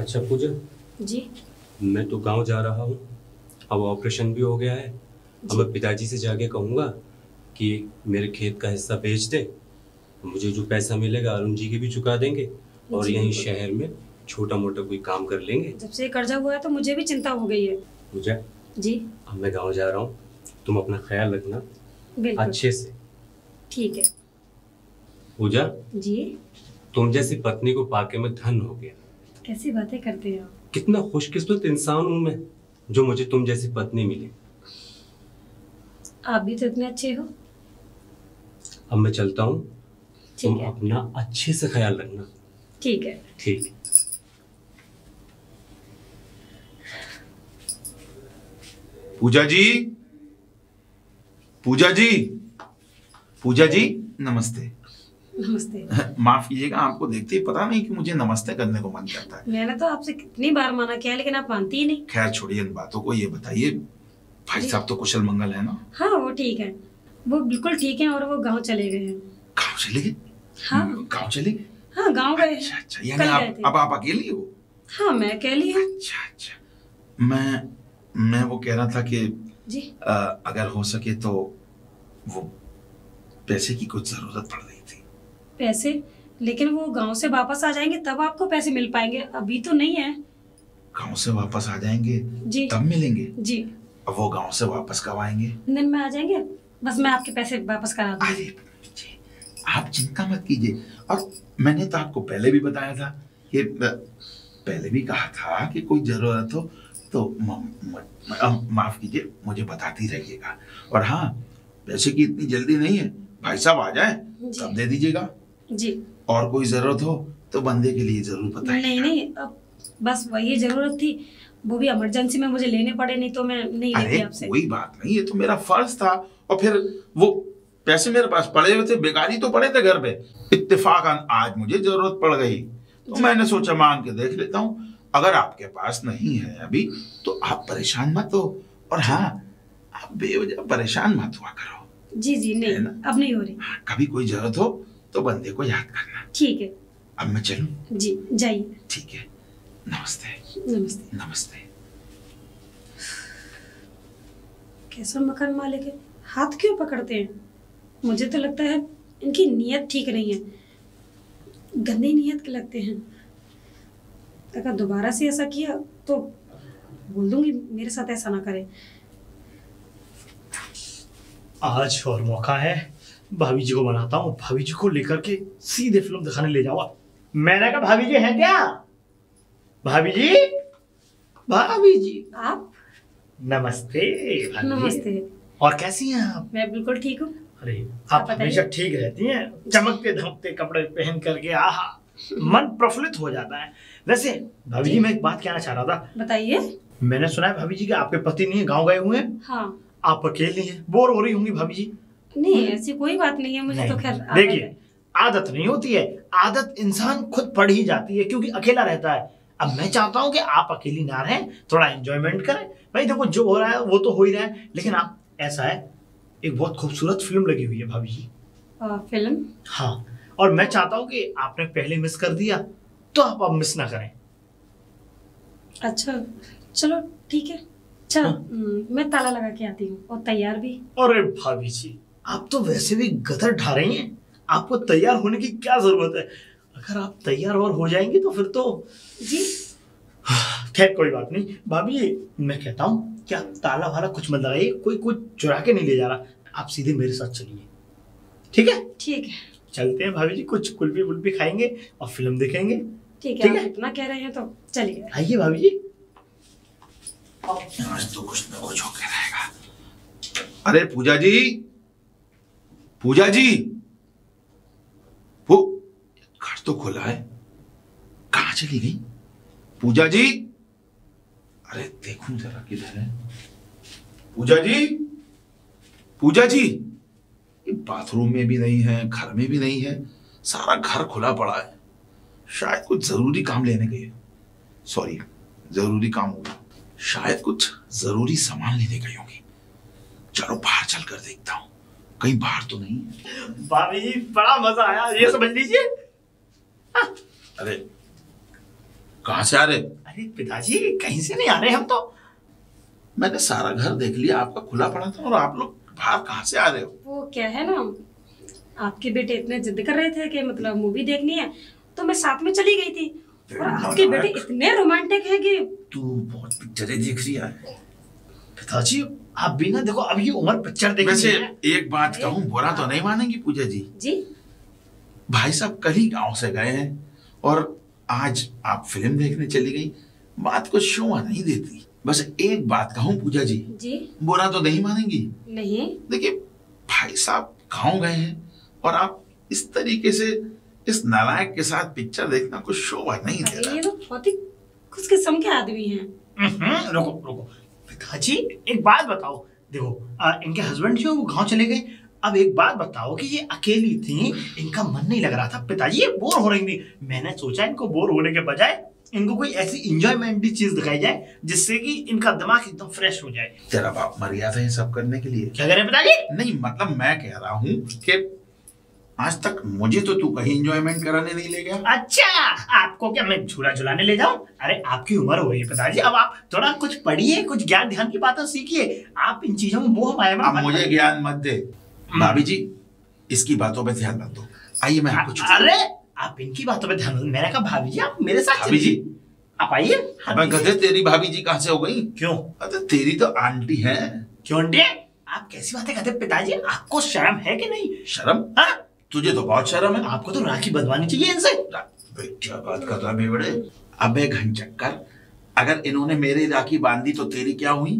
अच्छा पूजा जी। मैं तो गांव जा रहा हूँ। अब ऑपरेशन भी हो गया है। अब मैं पिताजी से जाके कहूँगा कि मेरे खेत का हिस्सा बेच दे। मुझे जो पैसा मिलेगा अरुण जी के भी चुका देंगे और यहीं शहर में छोटा मोटा कोई काम कर लेंगे। जब से कर्जा हुआ है तो मुझे भी चिंता हो गई है। पूजा जी। अब मैं गाँव जा रहा हूँ, तुम अपना ख्याल रखना अच्छे से। ठीक है। पूजा जी। तुम जैसी पत्नी को पाके मैं धन हो गया। कैसी बातें करते हो? कितना खुशकिस्मत इंसान हूँ मैं जो मुझे तुम जैसी पत्नी मिली। आप भी तो इतने अच्छे हो। अब मैं चलता हूँ, तुम अपना अच्छे से ख्याल रखना। ठीक है। ठीक है। पूजा जी, पूजा जी, पूजा जी, नमस्ते। नमस्ते। माफ कीजिएगा, आपको देखते ही पता नहीं कि मुझे नमस्ते करने को मन करता है। मैंने तो आपसे कितनी बार मना किया लेकिन आप मानती ही नहीं। खैर छोड़िए इन बातों को, ये बताइए भाई साहब तो कुशल मंगल है ना? हाँ वो ठीक है, वो बिल्कुल ठीक है और वो गांव चले गए हैं। गाँव चले गए? हाँ गाँव चले गए? हाँ गांव गए। अच्छा, यानी आप अकेली हो? हाँ मैं अकेली हूँ। अच्छा, मैं वो कह रहा था कि जी अगर हो सके तो वो पैसे की कुछ जरूरत पड़ रही थी। पैसे? लेकिन वो गांव से वापस आ जाएंगे तब आपको पैसे मिल पाएंगे, अभी तो नहीं है। गांव से वापस आ जाएंगे जी तब मिलेंगे? जी। अब वो गांव से वापस कब आएंगे? दिन में आ जाएंगे, बस मैं आपके पैसे वापस करा दूंगी। अरे आप चिंता मत कीजिए, और मैंने तो आपको पहले भी बताया था, ये पहले भी कहा था कि कोई जरूरत हो तो माफ कीजिए, मुझे बताती रहिएगा। और हाँ, पैसे की इतनी जल्दी नहीं है, भाई साहब आ जाए तब दे दीजिएगा जी। और कोई जरूरत हो तो बंदे के लिए जरूर बताइए। नहीं नहीं, अब बस वही जरूरत थी, वो भी इमरजेंसी में मुझे लेने पड़े, नहीं तो मैं नहीं लेती आपसे। कोई बात नहीं, ये तो मेरा फर्ज था। और फिर वो पैसे मेरे पास पड़े हुए थे, बेकारी तो पड़े थे घर पे, इत्तेफाकन आज मुझे जरूरत पड़ गई तो मैंने सोचा मांग के देख लेता हूँ। अगर आपके पास नहीं है अभी तो आप परेशान मत हो, और हाँ, आप बेवजह परेशान मत हुआ करो। जी जी नहीं, अब नहीं हो रही। कभी कोई जरूरत हो तो बंदे को याद करना। ठीक है। अब मैं चलूं? जी जाइए। ठीक है, नमस्ते। नमस्ते। नमस्ते। कैसा मकान मालिक है, हाथ क्यों पकड़ते हैं? मुझे तो लगता है इनकी नीयत ठीक नहीं है, गंदी नीयत के लगते हैं। अगर दोबारा से ऐसा किया तो बोल दूंगी मेरे साथ ऐसा ना करे। आज और मौका है, भाभी जी को मनाता हूँ, भाभी जी को लेकर के सीधे फिल्म दिखाने ले जाऊंगा। मैंने कहा भाभी जी हैं क्या? भाभी जी, भाभी जी। आप? नमस्ते भाभी। नमस्ते। और कैसी हैं आप? मैं बिल्कुल ठीक हूँ। अरे आप हमेशा ठीक रहती हैं, चमकते धमकते कपड़े पहन करके, आहा मन प्रफुल्लित हो जाता है। वैसे भाभी जी मैं एक बात कहना चाह रहा था। बताइए। मैंने सुना है भाभी जी कि आपके पति नहीं है, गाँव गए हुए हैं। हाँ। आप अकेली हैं, बोर हो रही होंगी भाभी जी। नहीं ऐसी कोई बात नहीं है, मुझे तो खैर देखिए, आदत नहीं होती है, आदत इंसान खुद पड़ ही जाती है क्योंकि अकेला रहता है। अब मैं चाहता हूं कि आप अकेली ना रहें, थोड़ा एंजॉयमेंट करें। भाई देखो जो हो रहा है वो तो हो ही रहा है, लेकिन आप ऐसा है, एक बहुत खूबसूरत फिल्म लगी हुई है भाभी जी। फिल्म? हाँ, और मैं चाहता हूँ कि आपने पहले मिस कर दिया तो आप अब मिस ना करें। अच्छा चलो ठीक है, चलो मैं ताला लगा के आती हूँ, और तैयार भी। अरे भाभी जी आप तो वैसे भी गदर ढा रही हैं, आपको तैयार होने की क्या जरूरत है? अगर आप तैयार और हो जाएंगी तो फिर तो जी। खैर कोई बात नहीं भाभी जी, मैं कहता हूँ क्या ताला वाला कुछ मत लगाइए, कोई कुछ चुरा के नहीं ले जा रहा, आप सीधे मेरे साथ चलिए। ठीक है? ठीक है, चलते हैं भाभी जी, कुछ कुल्फी वुल्फी खाएंगे और फिल्म देखेंगे। ठीक है, आप इतना कह रहे हैं तो चलिए। आइए भाभी जी। आज तो कुछ ना कुछ होके रहेगा। अरे पूजा जी, पूजा जी, वो घर तो खुला है, कहाँ चली गई पूजा जी? अरे देखूं जरा किधर है पूजा जी। पूजा जी, ये बाथरूम में भी नहीं है, घर में भी नहीं है, सारा घर खुला पड़ा है। शायद कुछ जरूरी काम लेने गई है। सॉरी, जरूरी काम होगा, शायद कुछ जरूरी सामान लेने गई होगी। चलो बाहर चलकर देखता हूँ, कहीं बाहर तो नहीं है। भाभी जी बड़ा मजा आया, ये समझ लीजिए। अरे कहाँ से आ रहे? अरे पिताजी कहीं से नहीं आ रहे हम तो। मैंने सारा घर देख लिया, आपका खुला पड़ा था, और आप लोग बाहर कहाँ से आ रहे हो? वो क्या है ना, आपके बेटे इतने जिद कर रहे थे कि मतलब मूवी देखनी है, तो मैं साथ में चली गई थी। और आपके बेटे इतने रोमांटिक है कि तू बहुत पिक्चरें देख रही है। पिताजी आप भी ना देखो, अब ये उम्र पिक्चर देखने वैसे की है। एक बात कहूँ, बुरा तो नहीं मानेंगी पूजा जी? जी भाई साहब कल ही गाँव से गए हैं और आज आप फिल्म देखने चली गई, बात को शोभा नहीं देती। बस एक बात कहूँ पूजा जी, जी बुरा तो नहीं मानेंगी? नहीं। देखिए भाई साहब गाँव गए हैं और आप इस तरीके से इस नालायक के साथ पिक्चर देखना कुछ शोभा नहीं दे अरे रहा। ये तो बहुत ही खुश किस्म के आदमी हैं। रुको रुको पिताजी, एक बात बताओ, देखो इनके हस्बैंड जो वो गांव चले गए। अब एक बात बताओ कि ये अकेली थी, इनका मन नहीं लग रहा था पिताजी, ये बोर हो रही थी। मैंने सोचा इनको बोर होने के बजाय इनको कोई ऐसी इंजॉयमेंट की चीज दिखाई जाए जिससे कि इनका दिमाग एकदम फ्रेश हो जाए। तेरा बाप मर गया था ये सब करने के लिए। क्या करें पिताजी? नहीं मतलब मैं कह रहा हूँ कि आज तक मुझे तो तू कहीं एंजॉयमेंट कराने नहीं ले गया। अच्छा, आपको क्या मैं झूला झुलाने ले जाऊं? अरे आपकी उम्र हो गई पिताजी, अब आप थोड़ा कुछ पढ़िए, कुछ ज्ञान ध्यान की बातें सीखिए। आप इन चीजों में मोह माया में अब मत मुझे पड़िए। ज्ञान मत दे भाभी जी, इसकी बातों पे ध्यान मत दो। आइए मैं आपको छुट्टी अरे आप इनकी बातों पे ध्यान दो। मैंने कहा भाभी जी आप मेरे साथ भाभी जी, चलिए। आप आइए। अब गधे तेरी भाभी जी कहाँ से हो गई? क्यों? अरे तेरी तो आंटी है। क्यों आंटी? आप कैसी बातें करते पिताजी, आपको शर्म है कि नहीं? शर्म? हाँ? तुझे तो बहुत शर्म है। आपको तो राखी बंधवानी चाहिए इनसे। क्या बात कर रहा है बड़े? अबे घनचक्कर, अगर इन्होंने मेरी राखी बांधी तो तेरी क्या हुई?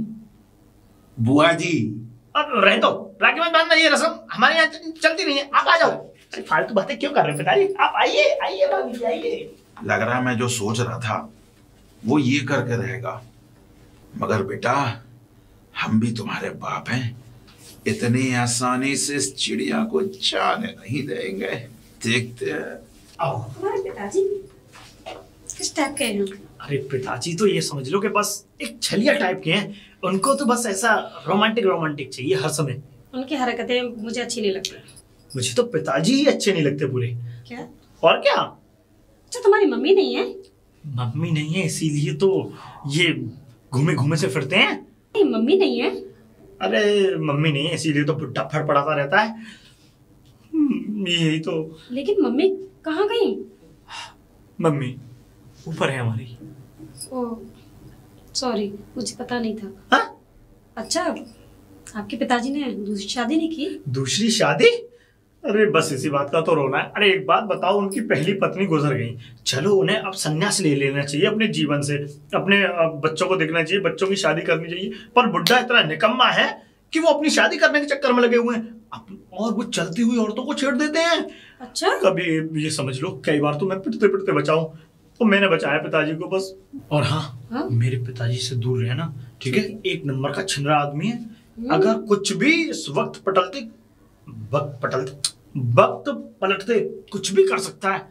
बुआ जी अब रह दो, राखी मत बांधना, ये रस्म हमारे यहाँ चलती नहीं है। आप आ जाओ। अरे फालतू बातें क्यों कर रहे हैं पिताजी? आप आइए आइए भाभी जी आइए। लग रहा है मैं जो सोच रहा था वो ये करके रहेगा, मगर बेटा हम भी तुम्हारे बाप हैं, इतनी आसानी से इस चिड़िया को जाने नहीं देंगे। देखते हैं। आओ। हमारे पिताजी किस टाइप के हैं? अरे पिताजी तो ये समझ लो कि बस एक छलिया टाइप के हैं, उनको तो बस ऐसा रोमांटिक रोमांटिक चाहिए हर समय। उनकी हरकतें मुझे अच्छी नहीं लगती। मुझे तो पिताजी ही अच्छे नहीं लगते पूरे। क्या? और क्या? अच्छा तुम्हारी मम्मी नहीं है? मम्मी नहीं है इसीलिए तो ये घूमे घूमे से फिरते हैं। नहीं मम्मी नहीं है? अरे मम्मी नहीं है इसीलिए तो बुढ़ा फड़फड़ाता रहता है। यही तो। लेकिन मम्मी कहाँ गई? मम्मी ऊपर है हमारी। ओह सॉरी, मुझे पता नहीं था। हाँ? अच्छा आपके पिताजी ने दूसरी शादी नहीं की? दूसरी शादी? अरे बस इसी बात का तो रोना है। अरे एक बात बताओ, उनकी पहली पत्नी गुजर गई, चलो उन्हें अब संन्यास ले लेना चाहिए अपने जीवन से, अपने बच्चों को देखना चाहिए, बच्चों की शादी करनी चाहिए। पर बुड्ढा इतना निकम्मा है कि वो अपनी शादी करने के चक्कर में लगे हुए हैं और वो चलती हुई औरतों को छेड़ देते हैं। अच्छा कभी ये समझ लो कई बार तो मैं पिटते पिटते बचाऊं, तो मैंने बचाया पिताजी को बस। और हाँ, मेरे पिताजी से दूर रहना, ठीक है? एक नंबर का छिनरा आदमी है, अगर कुछ भी इस वक्त वक्त पलटते कुछ भी कर सकता है।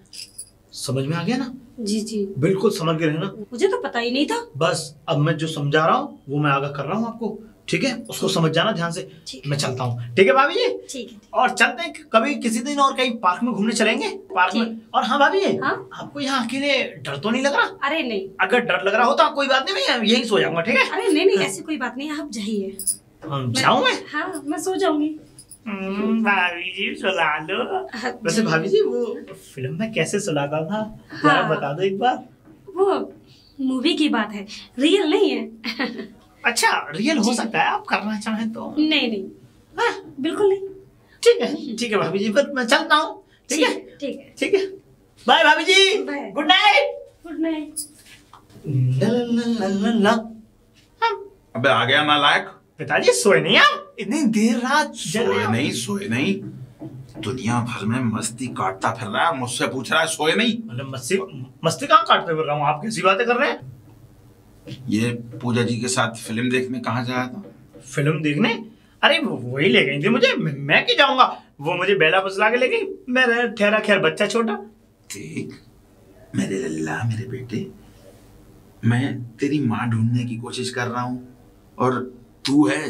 समझ में आ गया ना? जी जी बिल्कुल समझ गए ना? मुझे तो पता ही नहीं था। बस अब मैं जो समझा रहा हूँ वो मैं आगे कर रहा हूँ आपको, ठीक है? उसको समझ जाना ध्यान से। ठीक। मैं चलता हूँ, ठीक है भाभी जी? ठीक है। और चलते हैं कभी किसी दिन और कहीं पार्क में घूमने चलेंगे, पार्क में। और हाँ भाभी जी, हाँ? आपको यहाँ अकेले डर तो नहीं लग रहा? अरे नहीं। अगर डर लग रहा हो तो कोई बात नहीं, मैं यहीं सो जाऊंगा, ठीक है? अरे नहीं नहीं ऐसी कोई बात नहीं, आप जाइए। जाऊं मैं? हाँ मैं सो जाऊंगी। भाभी जी सुला लो। हाँ, वैसे भाभी जी वो फिल्म में कैसे सुलाता था, जरा बता दो एक बार। वो मूवी की बात है, रियल नहीं है। अच्छा रियल हो सकता है, आप करना चाहें तो। नहीं नहीं हाँ, बिल्कुल नहीं। ठीक है भाभी जी, फिर मैं चलता हूँ, ठीक है? ठीक है। ठीक है, बाय भाभी जी, bye. Good night. Good night. अबे आ गया नालायक। पिताजी सोए नहीं आप? इतनी देर रात सोए नहीं, दुनिया भर में मस्ती काटता फिर रहा है, मुझसे पूछ रहा है सोए नहीं? मतलब मस्ती कहाँ काटते फिर रहा हूँ? आप कैसी बातें कर रहे हैं? ये पूजा जी के साथ फिल्म देखने कहाँ जाया था? फिल्म देखने? अरे वही ले गई थी मुझे, मैं क्यों जाऊंगा? वो मुझे बेला फुसला के ले गई, मैं ठहरा खैर बच्चा छोटा। देख मेरे लल्ला, मेरे बेटे, मैं तेरी माँ ढूंढने की कोशिश कर रहा हूँ और तू है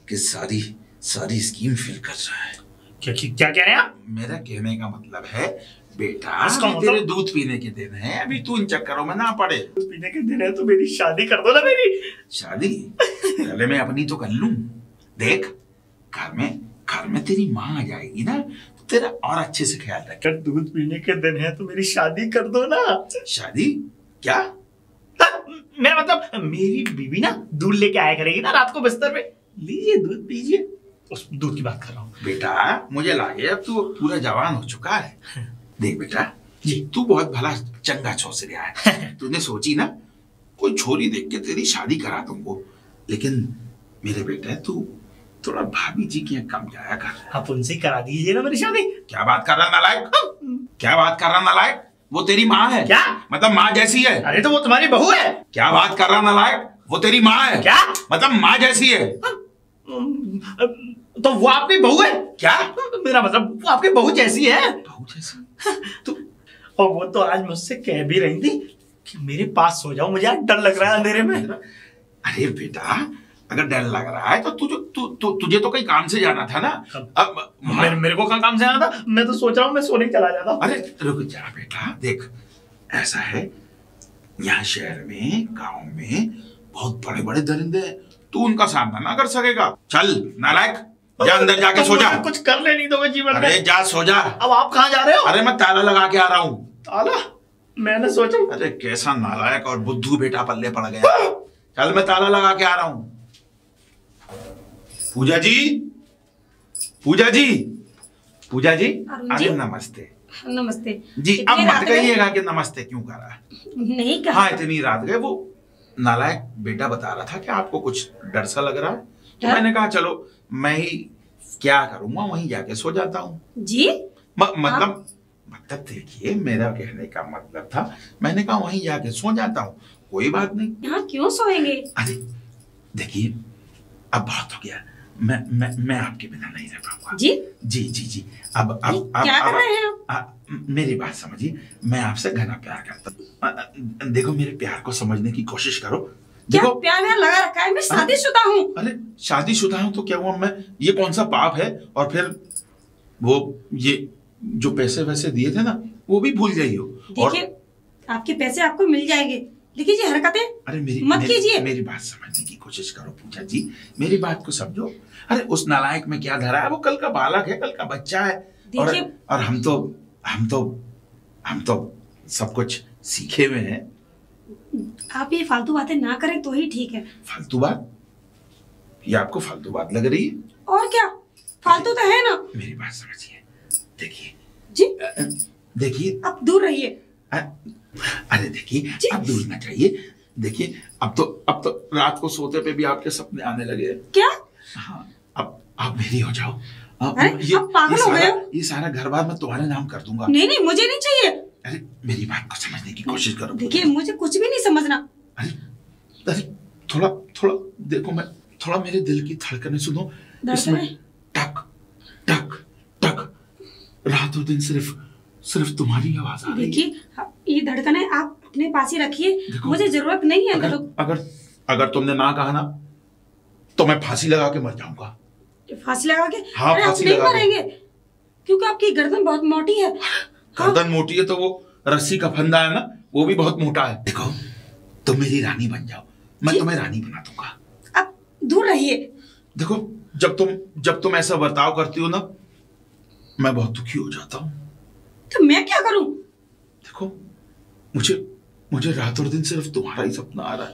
कि सारी स्कीम फेल कर रहा है। क्या कह रहे हैं आप? मेरा कहने का मतलब है बेटा, इसका अभी मतलब? तेरे दूध पीने के दिन है, अभी तू इन चक्करों में ना पड़े। दूध पीने के दिन है तो मेरी शादी कर दो ना मेरी। शादी पहले मैं अपनी तो कर लूं। देख, घर में तेरी माँ आ जाएगी ना, तो तेरा और अच्छे से ख्याल रख। अगर दूध पीने के दिन है तो मेरी शादी कर दो ना। शादी क्या? मेरा मतलब मेरी बीवी ना दूध लेके आया करेगी ना रात को बिस्तर पे, लीजिए दूध पीजिए, उस दूध की बात कर रहा हूँ। बेटा मुझे लगे अब तू पूरा जवान हो चुका है। देख बेटा जी। तू बहुत भला चंगा सोच रहा है। तूने सोची ना कोई छोरी देख के तेरी शादी करा दूंगा, लेकिन मेरे बेटे तू थोड़ा भाभी जी के यहाँ कम जाया कर। आप उनसे करा दीजिए ना मेरी शादी। क्या बात कर रहा नालायक? क्या बात कर रहा नालायक? वो तेरी माँ है क्या? मतलब माँ जैसी है। अरे तो वो तुम्हारी बहू है। क्या बात कर रहा नालायक? वो तेरी माँ है क्या? मतलब माँ जैसी है। तो वो आपकी बहू है क्या? मेरा मतलब वो आपकी बहू जैसी है। बहू जैसी? तो और वो तो आज मुझसे कह भी रही थी कि मेरे पास सो जाओ, मुझे आज डर लग रहा है अंधेरे में। अरे बेटा अगर डर लग रहा है तो तुझे तो कहीं काम से जाना था ना। अब मेरे को कहाँ काम से आना था? मैं तो सोच रहा हूँ मैं सोने चला जाता। अरे रुक जा बेटा, देख ऐसा है यहाँ शहर में गांव में बहुत बड़े बड़े दरिंदे हैं, तू उनका सामना ना कर सकेगा। चल नालायक जा अंदर जाके सो जा। कुछ कर ले नहीं दोगे जीवन में। अरे जा सो जा। अब आप कहाँ जा रहे हो? अरे मैं ताला लगा के आ रहा हूँ। ताला? मैंने सोचा। अरे कैसा नालायक और बुद्धू बेटा पल्ले पड़ गया। चल मैं ताला लगा के आ रहा हूँ। पूजा जी, पूजा जी, पूजा जी, अरुण जी? अरे नमस्ते। नमस्ते जी अब इतनी मत रात गए? कहिएगा कि नमस्ते क्यों करा। नहीं कहा। हाँ इतनी रात गए, वो नालायक बेटा बता रहा था कि आपको कुछ डर सा लग रहा है, तो डर? मैंने कहा चलो मैं ही क्या करूंगा, वहीं जाके सो जाता हूँ। जी मतलब देखिए मेरा कहने का मतलब था, मैंने कहा वहीं जाके सो जाता हूँ, कोई बात नहीं। यहाँ क्यों सोएंगे? अरे देखिए अब बहुत हो गया, मैं आपके बिना नहीं रह पाऊंगा। जी जी जी जी अब क्या कर रहे हैं आप? मेरी बात समझिए, मैं आपसे घना प्यार करता हूँ। देखो मेरे प्यार को समझने की कोशिश करो। क्या देखो प्यार व्यार लगा रखा है? मैं शादीशुदा हूँ। अरे शादीशुदा हूं तो क्या हुआ, मैं ये कौन सा पाप है? और फिर वो ये जो पैसे वैसे दिए थे ना वो भी भूल जाइयो। और देखिए आपके पैसे आपको मिल जाएंगे, लेकिन ये हरकतें अरे मत कीजिए। मेरी बात समझने की कोशिश करो पूजा जी, मेरी बात को समझो। अरे उस नालायक में क्या धरा है, वो कल का बालक है, कल का बच्चा है। और हम तो सब कुछ सीखे हुए हैं। आप ये फालतू बातें ना करें तो ही ठीक है। फालतू बात? ये आपको फालतू बात लग रही है? और क्या, फालतू तो है ना। मेरी बात समझिए, देखिए जी देखिए आप दूर रहिए। अरे देखिए अब दूर ना जाइए। देखिए अब तो रात को सोते पे भी आपके सपने आने लगे। क्या? हाँ अब आप मेरी हो जाओ। अरे आप पागल हो गए हो? ये सारा घर बार मैं तुम्हारे नाम कर दूंगा। नहीं मुझे नहीं चाहिए। अरे मेरी बात को समझने की कोशिश करो। देखिए मुझे कुछ भी नहीं समझना। अरे थोड़ा देखो, मैं थोड़ा मेरे दिल की धड़कनें सुनो। इसमें टक टक टक रात और दिन सिर्फ तुम्हारी आवाज आ रही है। देखिए ये धड़कनें आप अपने पास ही रखिए, मुझे जरूरत नहीं है। अगर तुमने ना कहा ना तो मैं फांसी लगा के मर जाऊंगा। फांसी लगा के? हाँ, अरे आप फांसी नहीं लगा के। मरेंगे क्योंकि आपकी गर्दन बहुत मोटी है। गर्दन मोटी है तो वो रस्सी का फंदा है ना, वो भी बहुत मोटा है। देखो तुम मेरी रानी बन जाओ, मैं तुम्हें रानी बना दूंगा। आप दूर रहिए। देखो जब तुम ऐसा बर्ताव करती हो ना, मैं बहुत दुखी हो जाता हूँ। तो मैं क्या करूं? देखो मुझे रात और दिन सिर्फ तुम्हारा ही सपना आ रहा है।